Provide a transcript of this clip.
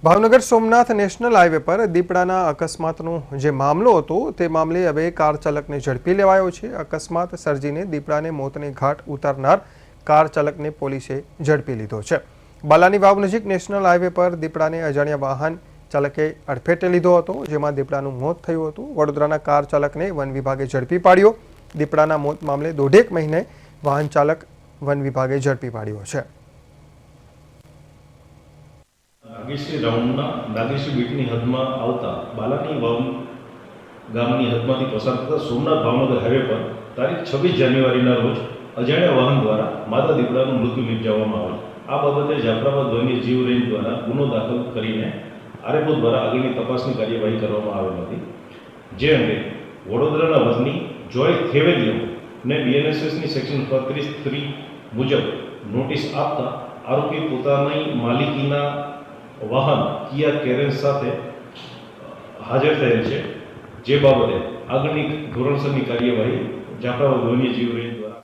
Bhavnagar Somnath national highway પર દીપડાના અકસ્માતનો જે મામલો હતો તે મામલે હવે કાર ચાલકને ઝડપી લેવાયો છે। અકસ્માત સર્જીને દીપડાને મોતને ઘાટ ઉતારનાર કાર ચાલકને પોલીસે ઝડપી લીધો છે। બાલાની વાવ નજીક નેશનલ હાઈવે પર દીપડાને અજાણ્યા વાહન ચાલકે અડફેટે લીધો હતો, જેમાં દીપડાનું મોત થયું હતું। વડોદરાના કાર ચાલકને વન વિભાગે ઝડપી પાડ્યો। દીપડાના મોત મામલે દોઢેક મહિને વાહન ચાલક વન વિભાગે ઝડપી પાડ્યો છે। નાગેશ્રી રાઉન્ડના નાગેશ્રી બીટની હદમાં આવતા બાલાની વાવ ગામની હદમાંથી પસાર થતા સોમનાથ ભાવનગર હાઈવે પર તારીખ 26 જાન્યુઆરીના રોજ અજાણ્યા વાહન દ્વારા માદા દીપડાનું મૃત્યુ નિપજાવવામાં આવેલ। આ બાબતે જાફરાબાદ વન્યજીવ રેન્જ દ્વારા ગુનો દાખલ કરીને આરએફઓ દ્વારા આગળની તપાસની કાર્યવાહી કરવામાં આવેલ હતી। જે અંગે વડોદરાના વતની જોય થેવેલિયોને બીએનએસએસની સેક્શન 35(3) મુજબ નોટિસ આપતા આરોપી પોતાની માલિકીના વાહન કિયા કેરેન્સ સાથે હાજર થયેલ છે, જે બાબતે આગળની ધોરણસરની કાર્યવાહી જાફરાબાદ વન્યજીવ રેન્જ દ્વારા